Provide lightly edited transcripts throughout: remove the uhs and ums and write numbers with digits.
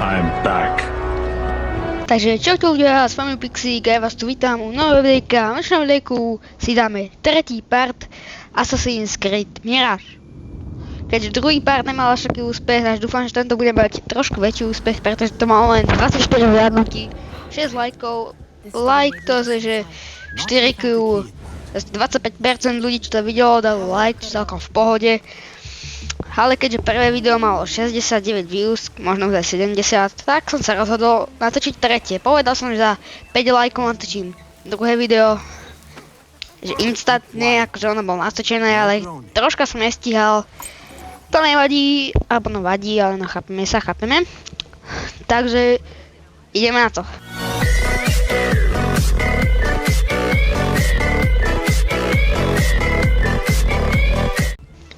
I'm back. Takže čaute ľudia, s vami Pixík a ja vás tu vítam u nového videjka. V dnešnom videjku si dáme tretí part Assassin's Creed Mirage. Keďže druhý part nemal až taký úspech, až dúfam, že tento bude mať trošku väčší úspech, pretože to mal len 24 hľadnutí, 6 lajkov, to je, že 4Q, 25% ľudí, čo to videlo, dalo like, čo celkom v pohode. Ale keďže prvé video malo 69 views, možno aj 70, tak som sa rozhodol natočiť tretie. Povedal som, že za 5 lajkov natočím druhé video, že instantne, akože ono bolo natočené, ale troška som nestíhal. To nevadí, alebo no vadí, ale no chápeme. Takže ideme na to.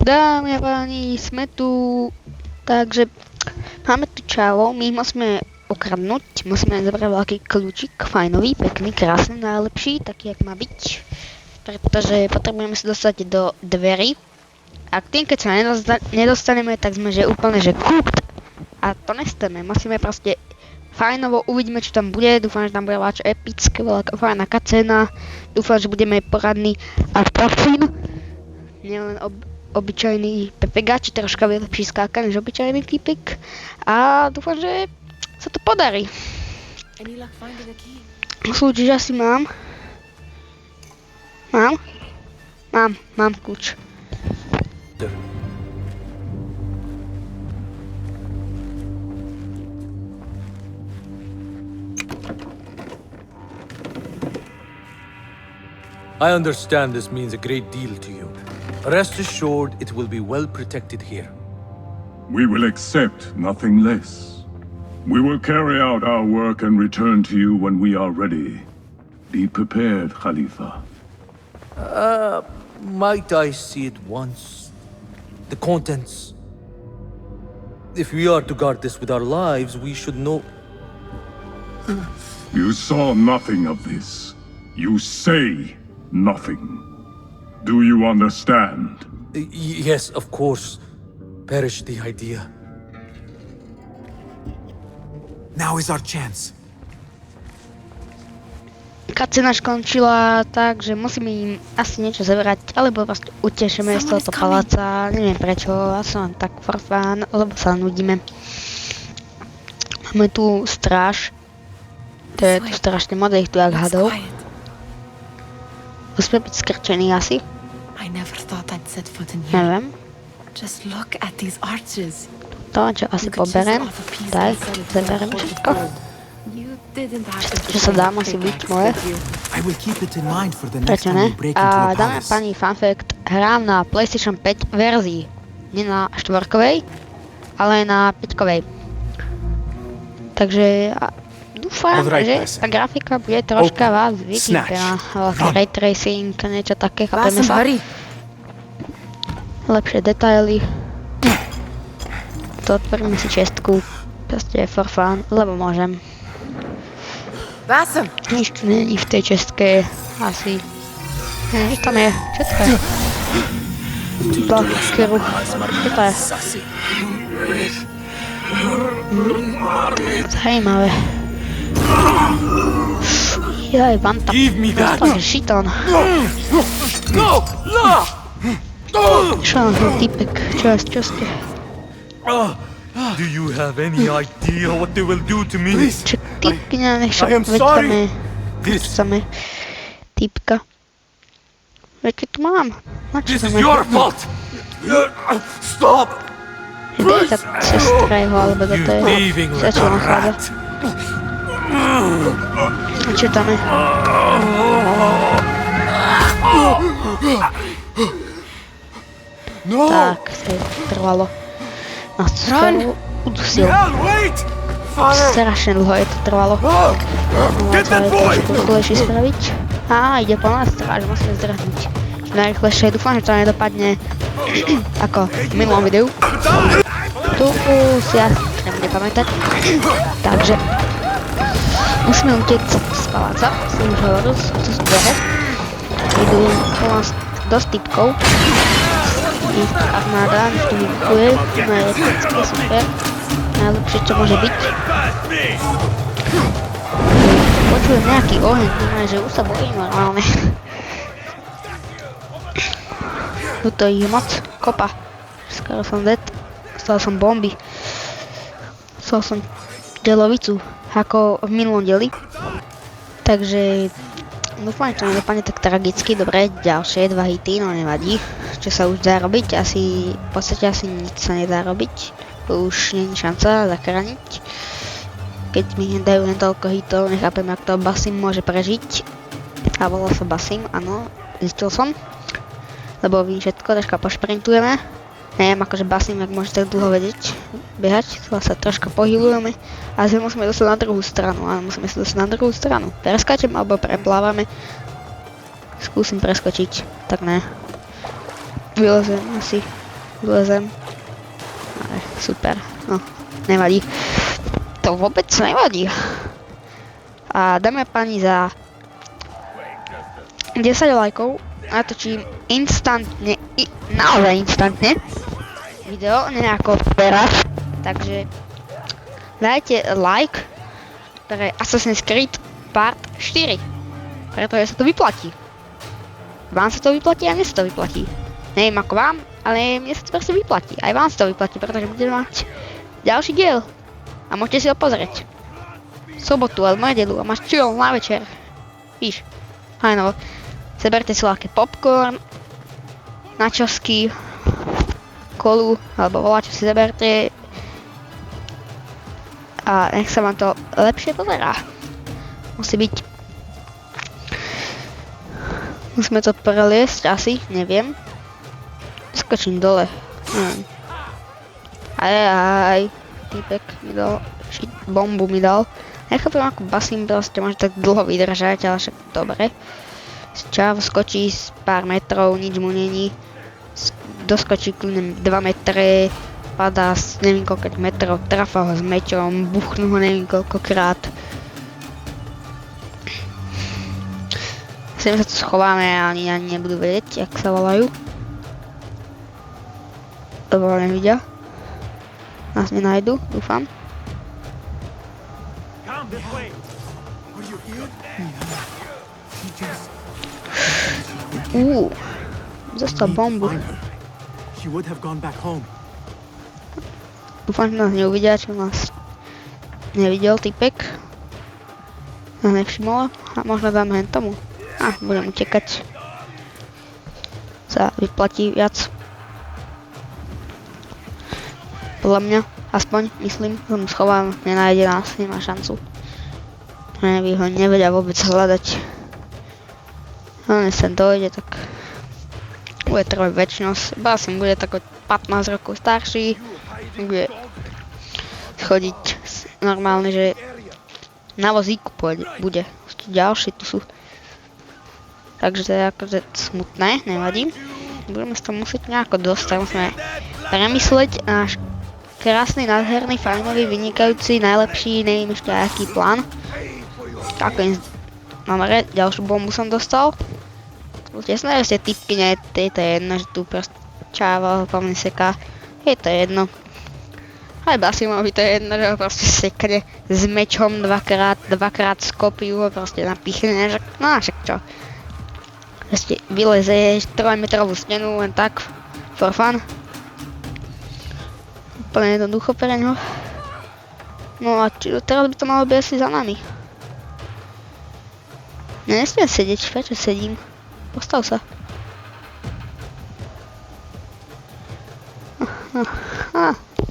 Dámy a páni, sme tu, takže máme tu čavo, my musíme ukradnúť, musíme zobrať veľký kľúčik, fajnový, pekný, krásny, najlepší, taký jak má byť, pretože potrebujeme sa dostať do dverí. A tým, keď sa nedostaneme, tak sme že úplne že cooked a to nestane, musíme proste fajnovo, uvidíme čo tam bude, dúfam, že tam bude veľa epické, veľká fajná cutscéna, dúfam, že budeme poradní a profín, nielen obyčajný pepegač, troška lepší skáka než obyčajný typik a dúfam, že sa to podarí. Kľúč asi mám. Mám kľúč. I understand this means a great deal to you. Rest assured, it will be well protected here. We will accept nothing less. We will carry out our work and return to you when we are ready. Be prepared, Khalifa. Might I see it once? The contents. If we are to guard this with our lives, we should know... You saw nothing of this. You say nothing. Do you understand? Yes, of course. Perish the idea. Now is our chance. Cutscéna skončila tak, že musíme im asi niečo zaberať, alebo proste utešíme z tohoto paláca. Neviem prečo, asi len tak for fun, lebo sa nudíme. Máme tu stráž. To je tu strašne moc, ich tu jak hadov. Musíme byť skrčení asi. Neviem. To, čo asi poberiem. Tak, zaberiem všetko. Čo sa dá, musí byť moje. Prečo ne? A dáme pani fun fact, hrám na PlayStation 5 verzii. Nie na 4-kovej, ale na 5-kovej. Takže dúfam, že tá grafika bude troška vás vidieť, ray tracing, niečo také, chápeme sa. Lepšie detaily. To otvoríme si čestku, proste for fun, lebo môžem. Nič tu není v tej čestke, asi. Nič tam je, čo to je? Bakkeru, čo to je? Zajímavé. Jaj, Vanta. To je šiton. Čo len ten typek, čo ste? Do you have any idea what they will do to me? Čo typkňa, veď tam je typka. Veď keď tu mám. This is your fault! Stop! Kde je tá sestra jeho, alebo to je? Začal on chádza. A čo tam je? Tak, to je trvalo. No, to skoro udusil. Strašne dlho je to trvalo. No, to je trošku rýchlejšie spraviť. Á, ide po nás stráž, musíme zdrhnúť. Najrýchlejšie, dúfam, že to nedopadne ako v minulom videu. Tu si ja nebudem pamätať. Takže musíme utiecť z paláca, som už hovoril, tu sú dvere. Idú po nás dosť typkov. Ich armáda, tu vykuje, no je super. najlepšie, čo môže byť. Počujem nejaký oheň, že už sa bojím normálne. Tuto ich je moc, kopa. Skoro som dead, stal som bomby. Stal som delovicu, ako v minulom dieli. Takže dúfam, že to nedopadne tak tragicky. Dobre, ďalšie 2 hity, no nevadí. Čo sa už dá robiť, v podstate asi nič sa nedá robiť. Už nie je šanca zachrániť. Keď mi dajú len toľko hitov, nechápem, jak to Basim môže prežiť. A volá sa Basim, áno, zistil som. Lebo vím všetko, troška pošprintujeme. Neviem, akože Basim, jak môže tak dlho vedieť behať. Tu sa troška pohybujeme. A zase musíme dostať na druhú stranu. Áno, musíme sa dostať na druhú stranu. Preskačem alebo preplávame. Skúsim preskočiť. Tak ne. Vylezem asi. Vylezem. Ale super. No, nevadí. To vôbec nevadí. A dáme pani za 10 lajkov. Natočím instantne, naozaj instantne video, ne ako teraz. Takže dajte like pre Assassin's Creed Part 4. Pretože sa to vyplatí. Vám sa to vyplatí a mne sa to vyplatí. Neviem ako vám, ale mne sa to proste vyplatí. Aj vám sa to vyplatí, pretože budete mať ďalší diel. A môžete si ho pozrieť. V sobotu alebo nedeľu a máš chill na večer. Víš, hajnovo. Zeberte si ľahké popcorn, načosky, kolu, alebo voľa, čo si zeberte. A nech sa vám to lepšie pozerá. Musí byť. Musíme to preliesť asi, neviem. Skočím dole, neviem. Aj, týpek mi dal, bombu mi dal. Nechápem, ako Basim proste môže tak dlho vydržať, ale však dobre. Čav skočí z pár metrov, nič mu není. Doskočí kľudne 2 metre, padá z neviem koľko metrov, trafa ho s mečom, buchnú ho neviem koľkokrát. Sem sa tu schováme a oni ani nebudú vedieť, jak sa volajú. Lebo nevidia. Nás nenájdu, dúfam. Zostal bombu. Dúfam, že nás neuvidia, čo nás nevidel typek. Nás nevšimol a možno dáme len tomu. Budem utekať. Sa vyplatí viac. Podľa mňa, aspoň myslím, že mu schovám, nenájde nás, nemá šancu. Nevedia vôbec hľadať. No, než sem dojde, tak bude trvať väčšnosť. Basim bude tak 15 rokov starší. Bude chodiť normálne, že na vozíku bude. Ďalší tu sú. Takže to je akože smutné, nevadí. Budeme sa to musieť nejako dostať. Musíme premysleť náš krásny, nádherný, fajnový, vynikajúci, najlepší, neviem ešte aký plán. Takým dobre, ďalšiu bombu som dostal. Tesné, že ste typky, nie, to je jedno, že tu proste čáva po mne seká. Je to jedno. Aj Basimovi to je jedno, že ho proste sekne s mečom dvakrát skopiu ho proste napichne, no a však čo. Proste vyleze 3-metrovú stenu len tak, for fun. Úplne jednoducho pre ňo. No a teraz by to malo byť asi za nami. Nesmiem sedieť, prečo sedím? Postav sa.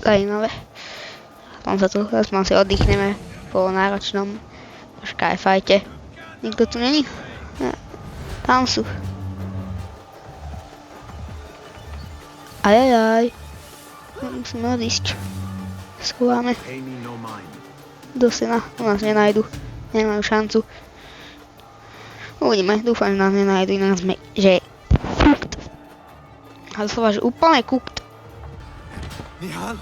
Zajímavé. Tam sa tu, aspoň si oddychneme po náročnom škajfajte. Nikto tu není? Tam sú. Ajajaj. Musíme odísť. Schováme. Do syna, u nás nenájdu. Nemajú šancu. Uvidíme, dúfam, že nás nenájdu, inak sme, že cooked. A doslova, že úplne cooked. Nihal?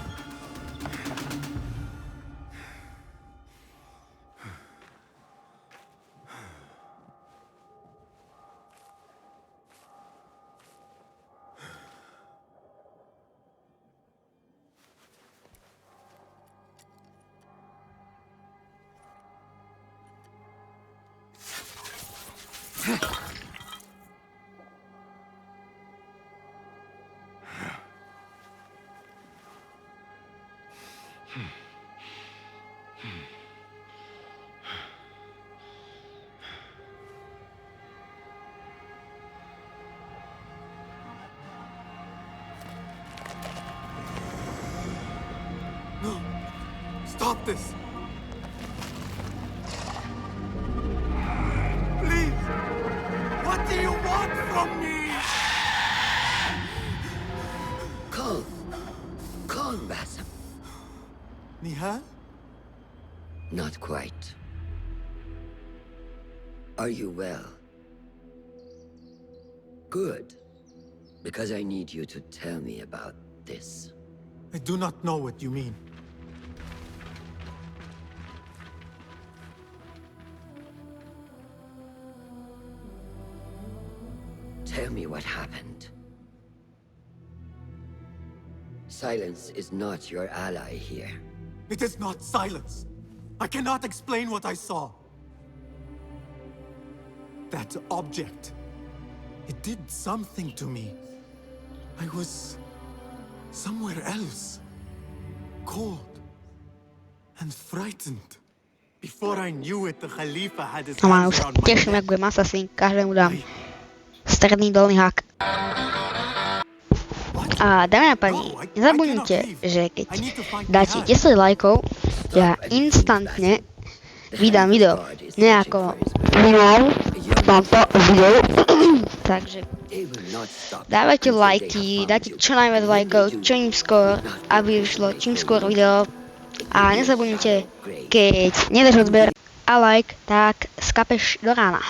No! Stop this! Please! What do you want from me? Calm. Calm, Basim. Nihal? Not quite. Are you well? Good. Because I need you to tell me about this. I do not know what you mean. Tell me what happened. Silence is not your ally here. It is not silence. I cannot explain what I saw. That object. It did something to me. I was somewhere else. Cold and frightened. Before I knew it, the Khalifa had his No má hands už around my teším, neck. jak budem Assassin, každému dám stredný dolný hák. A dámy a páni, nezabudnite, že keď dáte 10 lajkov, ja instantne vydám video. Nejako tomto video. Takže They will not stop dávajte until they lajky, have found dajte you. čo najviac lajkov, čo im skôr, aby vyšlo čím skôr video. A nezabudnite, keď nedáš odber a like, tak skapeš do rána.